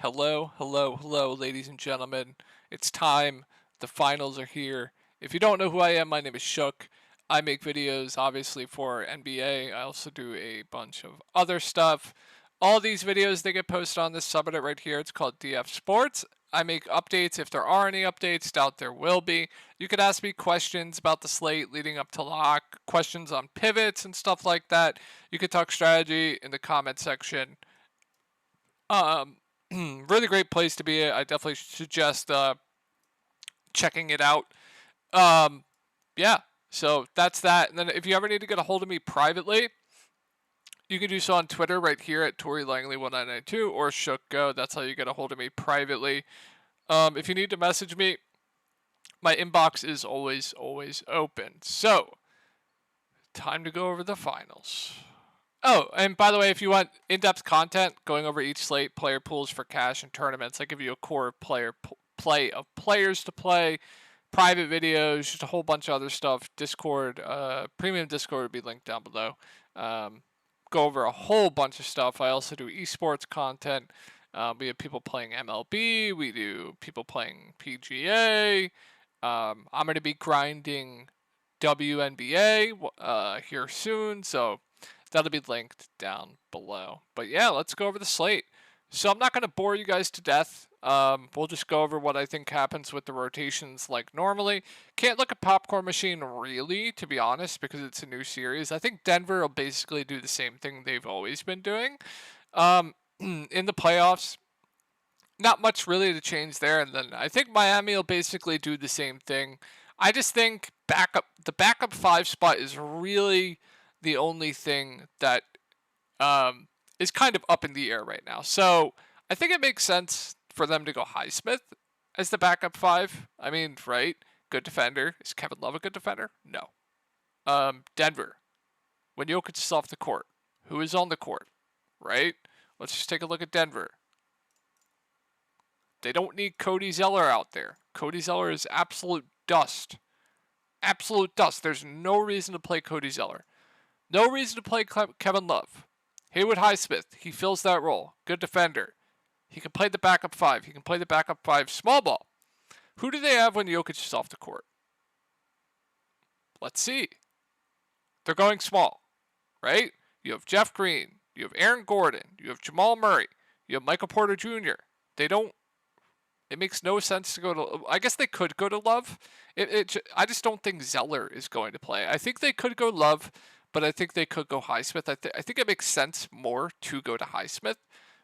Hello, hello, hello, ladies and gentlemen. It's time. The finals are here. If you don't know who I am, my name is Shook. I make videos, obviously, for NBA. I also do a bunch of other stuff. All these videos, they get posted on this subreddit right here. It's called DF Sports. I make updates if there are any updates. Doubt there will be. You could ask me questions about the slate leading up to lock, questions on pivots and stuff like that. You could talk strategy in the comment section. Um, really great place to be. I definitely suggest checking it out. Um, yeah, so that's that. And then if you ever need to get a hold of me privately, you can do so on Twitter right here at Tory Langley 1992 or Shook Go. That's how you get a hold of me privately. If you need to message me, my inbox is always open. So, time to go over the finals. Oh, and by the way, if you want in-depth content going over each slate, player pools for cash and tournaments, I give you a core play of players to play, private videos, just a whole bunch of other stuff. Discord, premium Discord would be linked down below. Go over a whole bunch of stuff. I also do esports content. We have people playing MLB. We do people playing PGA. I'm going to be grinding WNBA here soon, so that'll be linked down below. But yeah, let's go over the slate. So I'm not going to bore you guys to death. We'll just go over what I think happens with the rotations like normally. Can't look at Popcorn Machine really, to be honest, because it's a new series. I think Denver will basically do the same thing they've always been doing. In the playoffs, not much really to change there. And then I think Miami will basically do the same thing. I just think the backup 5 spot is really the only thing that is kind of up in the air right now. So I think it makes sense for them to go Highsmith as the backup 5. I mean, right? Good defender. Is Kevin Love a good defender? No. Denver. When Jokic is off the court, who is on the court? Right? Let's just take a look at Denver. They don't need Cody Zeller out there. Cody Zeller is absolute dust. Absolute dust. There's no reason to play Cody Zeller. No reason to play Kevin Love. Haywood Highsmith, he fills that role. Good defender. He can play the backup 5. He can play the backup 5 small ball. Who do they have when Jokic is off the court? Let's see. They're going small, right? You have Jeff Green. You have Aaron Gordon. You have Jamal Murray. You have Michael Porter Jr. It makes no sense to go to. I guess they could go to Love. I just don't think Zeller is going to play. I think they could go Love, but I think they could go Highsmith. I think it makes sense more to go to Highsmith.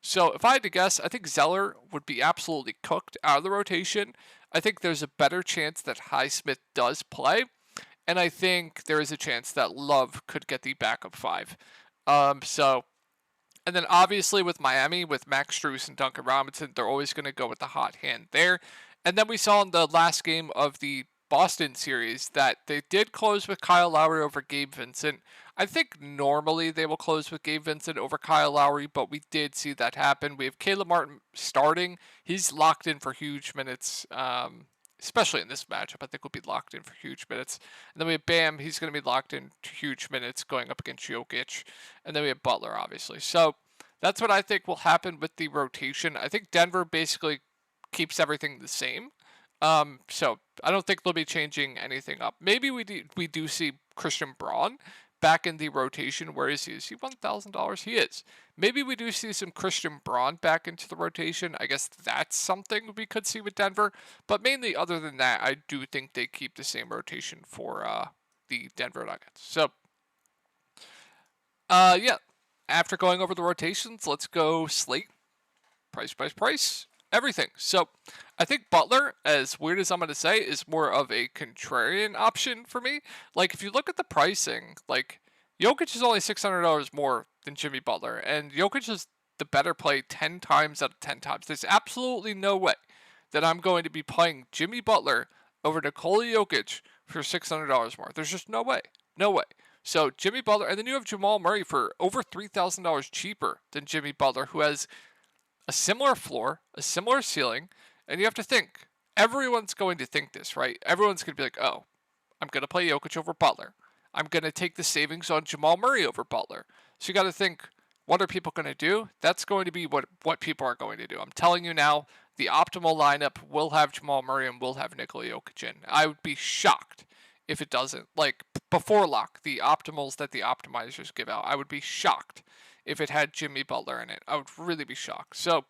So if I had to guess, I think Zeller would be absolutely cooked out of the rotation. I think there's a better chance that Highsmith does play, and I think there is a chance that Love could get the backup 5. And then obviously with Miami, with Max Strus and Duncan Robinson, they're always going to go with the hot hand there. And then we saw in the last game of the Boston series that they did close with Kyle Lowry over Gabe Vincent. I think normally they will close with Gabe Vincent over Kyle Lowry, but we did see that happen. We have Caleb Martin starting. He's locked in for huge minutes, especially in this matchup. I think will be locked in for huge minutes. And then we have Bam. He's going to be locked in to huge minutes going up against Jokic. And then we have Butler, obviously. So that's what I think will happen with the rotation. I think Denver basically keeps everything the same. So I don't think they'll be changing anything up. Maybe we do see Christian Braun back in the rotation. Where is he? Is he $1,000? He is. Maybe we do see some Christian Braun back into the rotation. I guess that's something we could see with Denver. But mainly, other than that, I do think they keep the same rotation for the Denver Nuggets. So, yeah. After going over the rotations, let's go slate. Price. Everything. So, I think Butler, as weird as I'm going to say, is more of a contrarian option for me. Like, if you look at the pricing, like, Jokic is only $600 more than Jimmy Butler, and Jokic is the better play 10 times out of 10 times. There's absolutely no way that I'm going to be playing Jimmy Butler over Nikola Jokic for $600 more. There's just no way. No way. So, Jimmy Butler, and then you have Jamal Murray for over $3,000 cheaper than Jimmy Butler, who has a similar floor, a similar ceiling, and you have to think, everyone's going to think this, right? Everyone's going to be like, oh, I'm going to play Jokic over Butler. I'm going to take the savings on Jamal Murray over Butler. So you got to think, What are people going to do? That's going to be what people are going to do. I'm telling you now, the optimal lineup will have Jamal Murray and will have Nikola Jokic in. I would be shocked if it doesn't. Like, before lock, the optimals that the optimizers give out, I would be shocked if it had Jimmy Butler in it. I would really be shocked. So,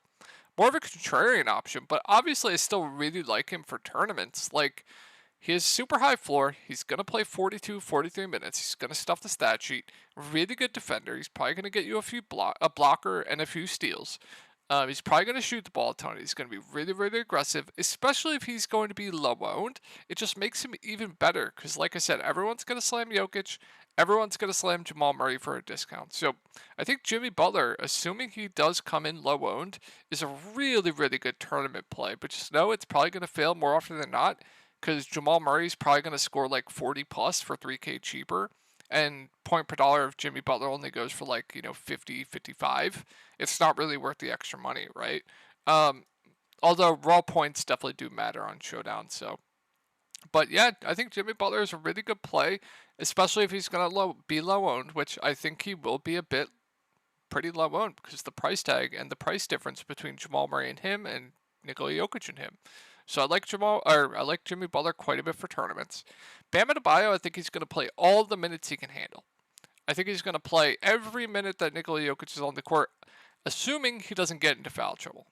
more of a contrarian option, but obviously I still really like him for tournaments. Like, he has super high floor. He's going to play 42, 43 minutes. He's going to stuff the stat sheet. Really good defender. He's probably going to get you a blocker and a few steals. He's probably going to shoot the ball a ton. He's going to be really, really aggressive, especially if he's going to be low owned. It just makes him even better because, like I said, everyone's going to slam Jokic. Everyone's going to slam Jamal Murray for a discount. So I think Jimmy Butler, assuming he does come in low owned, is a really, really good tournament play. But just know it's probably going to fail more often than not because Jamal Murray's probably going to score like 40 plus for 3K cheaper. And point per dollar of Jimmy Butler only goes for like, 50, 55. It's not really worth the extra money, right? Although raw points definitely do matter on Showdown. So, but yeah, I think Jimmy Butler is a really good play, especially if he's going to be low owned, which I think he will be a bit pretty low owned because the price tag and the price difference between Jamal Murray and him and Nikola Jokic and him. So I like Jimmy Butler quite a bit for tournaments. Bam Adebayo, I think he's going to play all the minutes he can handle. I think he's going to play every minute that Nikola Jokic is on the court, assuming he doesn't get into foul trouble.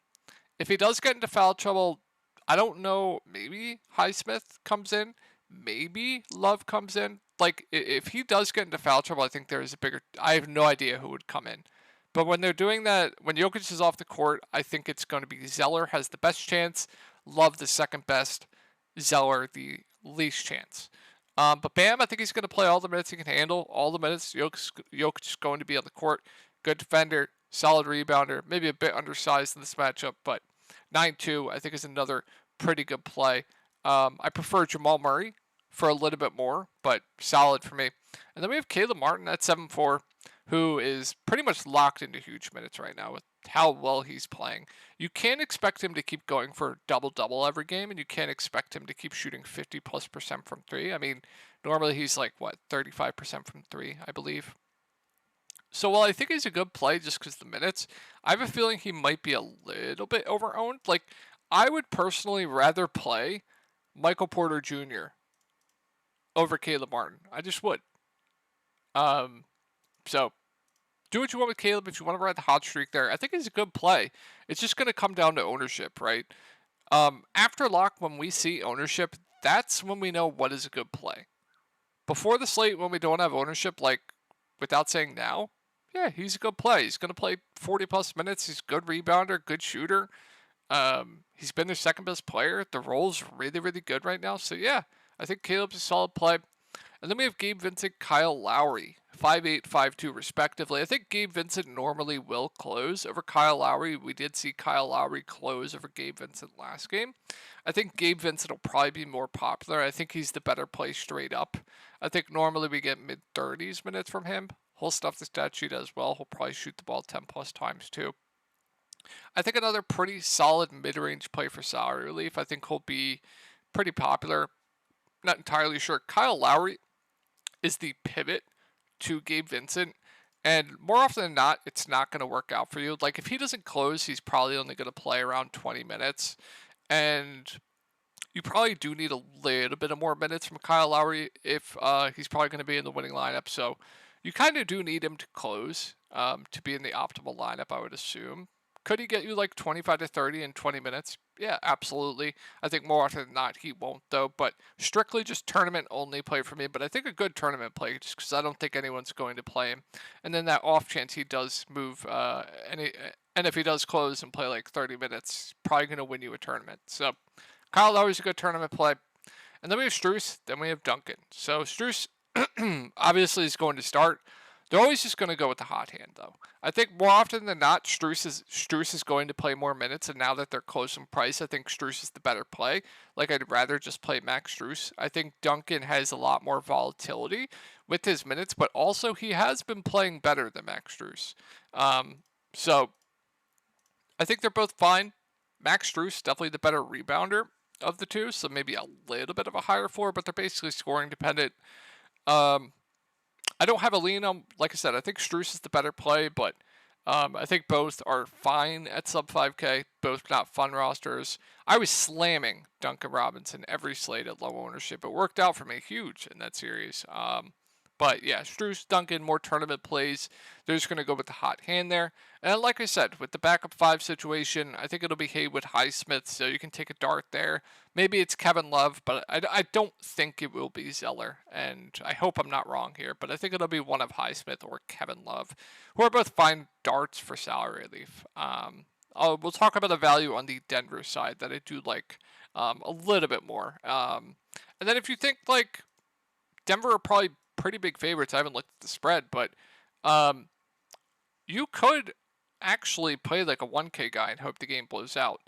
If he does get into foul trouble, I don't know, maybe Highsmith comes in, maybe Love comes in. Like, if he does get into foul trouble, I think there is I have no idea who would come in. But when they're doing that, when Jokic is off the court, I think it's going to be Zeller has the best chance, Love the second best, Zeller the least chance. But Bam, I think he's going to play all the minutes he can handle, all the minutes Jokic is going to be on the court. Good defender, solid rebounder, maybe a bit undersized in this matchup, but 9-2 I think is another pretty good play. I prefer Jamal Murray for a little bit more, but solid for me. And then we have Caleb Martin at 7-4, who is pretty much locked into huge minutes right now with how well he's playing. You can't expect him to keep going for double-double every game, and you can't expect him to keep shooting 50+% from three. I mean, normally he's like, 35% from three, I believe. So while I think he's a good play just because the minutes, I have a feeling he might be a little bit over-owned. Like, I would personally rather play Michael Porter Jr. over Caleb Martin. I just would. So do what you want with Caleb if you want to ride the hot streak there. I think he's a good play. It's just going to come down to ownership, right? After lock, when we see ownership, that's when we know what is a good play. Before the slate, when we don't have ownership, like without saying now, yeah, he's a good play. He's going to play 40+ minutes. He's a good rebounder, good shooter. He's been their second best player. The role's really, really good right now. So yeah, I think Caleb's a solid play. And then we have Gabe Vincent, Kyle Lowry, 5'8", 5'2", respectively. I think Gabe Vincent normally will close over Kyle Lowry. We did see Kyle Lowry close over Gabe Vincent last game. I think Gabe Vincent will probably be more popular. I think he's the better play straight up. I think normally we get mid-30s minutes from him. He'll stuff the stat sheet as well. He'll probably shoot the ball 10+ times too. I think another pretty solid mid-range play for salary relief. I think he'll be pretty popular. Not entirely sure. Kyle Lowry is the pivot to Gabe Vincent, and more often than not, it's not going to work out for you. Like, if he doesn't close, he's probably only going to play around 20 minutes, and you probably do need a little bit of more minutes from Kyle Lowry if he's probably going to be in the winning lineup, so you kind of do need him to close to be in the optimal lineup, I would assume. Could he get you like 25 to 30 in 20 minutes? Yeah, absolutely. I think more often than not he won't though, but strictly just tournament only play for me, but I think a good tournament play just because I don't think anyone's going to play him. And then that off chance he does move, and if he does close and play like 30 minutes, probably going to win you a tournament. So Kyle Lowry's a good tournament play. And then we have Strus, then we have Duncan. So Strus obviously is going to start. They're always just going to go with the hot hand, though. I think more often than not, Strus is going to play more minutes, and now that they're close in price, I think Strus is the better play. Like, I'd rather just play Max Strus. I think Duncan has a lot more volatility with his minutes, but also he has been playing better than Max Strus. So I think they're both fine. Max Strus, definitely the better rebounder of the two, so maybe a little bit of a higher floor, but they're basically scoring dependent. I don't have a lean on, like I said, I think Strus is the better play, but I think both are fine at sub 5K, both not fun rosters. I was slamming Duncan Robinson every slate at low ownership. It worked out for me huge in that series. But yeah, Strus, Duncan, more tournament plays. They're just going to go with the hot hand there. And like I said, with the backup 5 situation, I think it'll be Haywood Highsmith, so you can take a dart there. Maybe it's Kevin Love, but I don't think it will be Zeller. And I hope I'm not wrong here, but I think it'll be one of Highsmith or Kevin Love, who are both fine darts for salary relief. We'll talk about the value on the Denver side that I do like a little bit more. And then if you think like Denver are probably pretty big favorites, I haven't looked at the spread, but you could actually play like a 1K guy and hope the game blows out.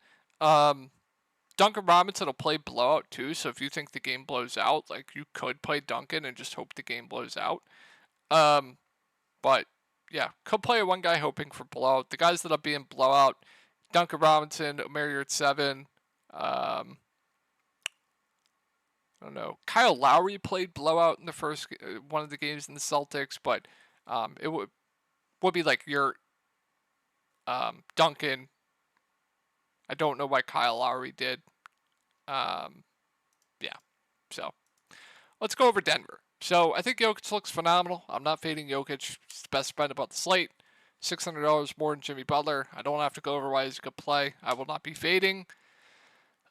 Duncan Robinson will play blowout too, so if you think the game blows out, like you could play Duncan and just hope the game blows out. But yeah, could play a one guy hoping for blowout. The guys that'll be in blowout: Duncan Robinson, Omer at 7. I don't know. Kyle Lowry played blowout in the first one of the games in the Celtics, but it would be like your Duncan. I don't know why Kyle Lowry did. Yeah, so let's go over Denver. So I think Jokic looks phenomenal. I'm not fading Jokic. It's the best bet about the slate. $600 more than Jimmy Butler. I don't have to go over why he's a good play. I will not be fading.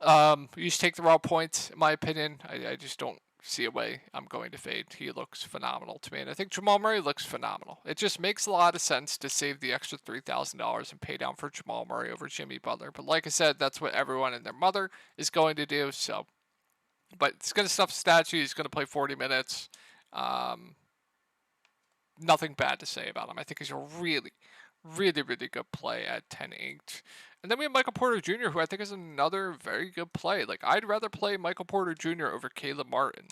You just take the raw points, in my opinion. I just don't see a way I'm going to fade. He looks phenomenal to me. And I think Jamal Murray looks phenomenal. It just makes a lot of sense to save the extra $3,000 and pay down for Jamal Murray over Jimmy Butler. But like I said, that's what everyone and their mother is going to do. So, but it's going to stuff statue. He's going to play 40 minutes. Nothing bad to say about him. I think he's a really, really, really good play at 10-8. And then we have Michael Porter Jr., who I think is another very good play. Like, I'd rather play Michael Porter Jr. over Caleb Martin.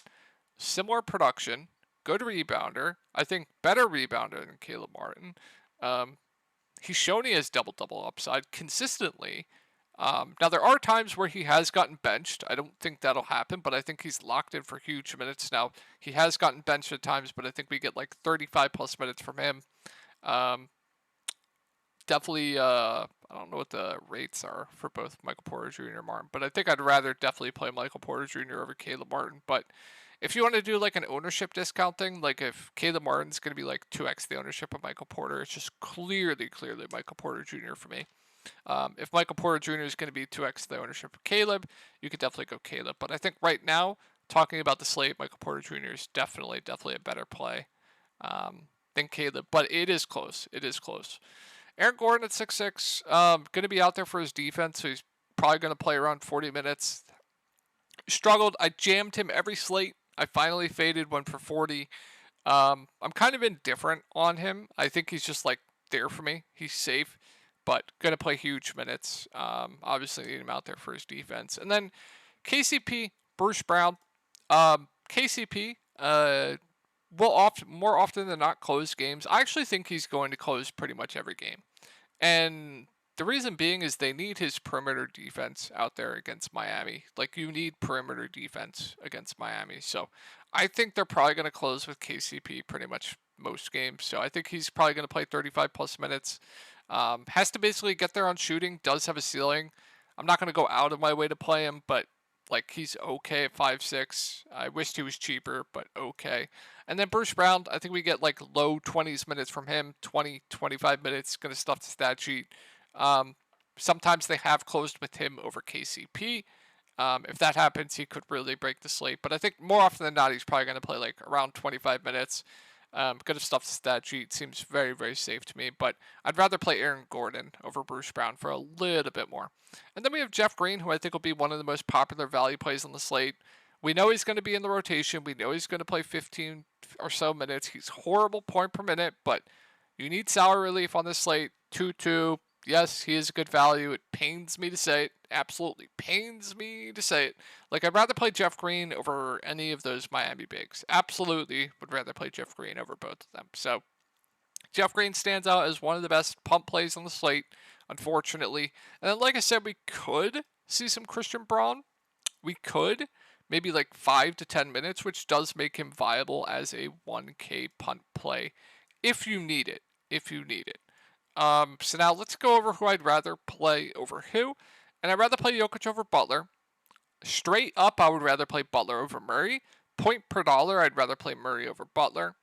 Similar production, good rebounder. I think better rebounder than Caleb Martin. He's shown he has double-double upside consistently. Now, there are times where he has gotten benched. I don't think that'll happen, but I think he's locked in for huge minutes. Now, he has gotten benched at times, but I think we get like 35-plus minutes from him. Definitely, I don't know what the rates are for both Michael Porter Jr. and Martin, but I think I'd rather definitely play Michael Porter Jr. over Caleb Martin. But if you want to do like an ownership discount thing, like if Caleb Martin's going to be like 2x the ownership of Michael Porter, it's just clearly Michael Porter Jr. for me. If Michael Porter Jr. is going to be 2x the ownership of Caleb, you could definitely go Caleb. But I think right now, talking about the slate, Michael Porter Jr. is definitely a better play than Caleb. But it is close. It is close. Aaron Gordon at 6'6", going to be out there for his defense, so he's probably going to play around 40 minutes. Struggled. I jammed him every slate. I finally faded one for 40. I'm kind of indifferent on him. I think he's just like there for me. He's safe, but going to play huge minutes. Obviously need him out there for his defense. And then KCP, Bruce Brown. KCP will more often than not close games. I actually think he's going to close pretty much every game. And the reason being is they need his perimeter defense out there against Miami. Like, you need perimeter defense against Miami. So I think they're probably going to close with KCP pretty much most games. So I think he's probably going to play 35-plus minutes. Has to basically get there on shooting. Does have a ceiling. I'm not going to go out of my way to play him, but like, he's okay at 5'6". I wished he was cheaper, but okay. And then Bruce Brown, I think we get like low 20s minutes from him, 20, 25 minutes, going to stuff the stat sheet. Sometimes they have closed with him over KCP. If that happens, he could really break the slate. But I think more often than not, he's probably going to play like around 25 minutes. Good stuff the stat sheet. Seems very, very safe to me. But I'd rather play Aaron Gordon over Bruce Brown for a little bit more. And then we have Jeff Green, who I think will be one of the most popular value plays on the slate. We know he's going to be in the rotation. We know he's going to play 15 or so minutes. He's horrible point per minute, but you need salary relief on this slate. 2-2. Yes, he is a good value. It pains me to say it. Absolutely pains me to say it. Like, I'd rather play Jeff Green over any of those Miami bigs. Absolutely would rather play Jeff Green over both of them. So, Jeff Green stands out as one of the best pump plays on the slate, unfortunately. And then, like I said, we could see some Christian Braun. We could. Maybe like 5 to 10 minutes, which does make him viable as a 1K punt play if you need it. So now let's go over who I'd rather play over who. And I'd rather play Jokic over Butler. Straight up, I would rather play Butler over Murray. Point per dollar, I'd rather play Murray over Butler.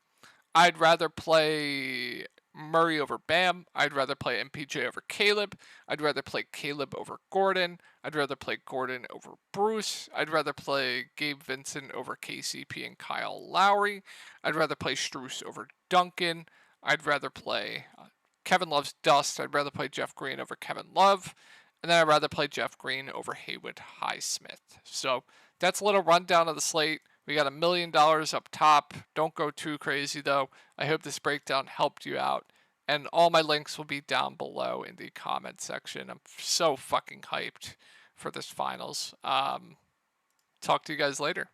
I'd rather play Murray over Bam. I'd rather play MPJ over Caleb. I'd rather play Caleb over Gordon. I'd rather play Gordon over Bruce. I'd rather play Gabe Vincent over KCP and Kyle Lowry. I'd rather play Strus over Duncan. I'd rather play Kevin Love's dust. I'd rather play Jeff Green over Kevin Love. And then I'd rather play Jeff Green over Haywood Highsmith. So that's a little rundown of the slate. We got $1 million up top. Don't go too crazy though. I hope this breakdown helped you out. And all my links will be down below in the comment section. I'm so fucking hyped for this finals. Talk to you guys later.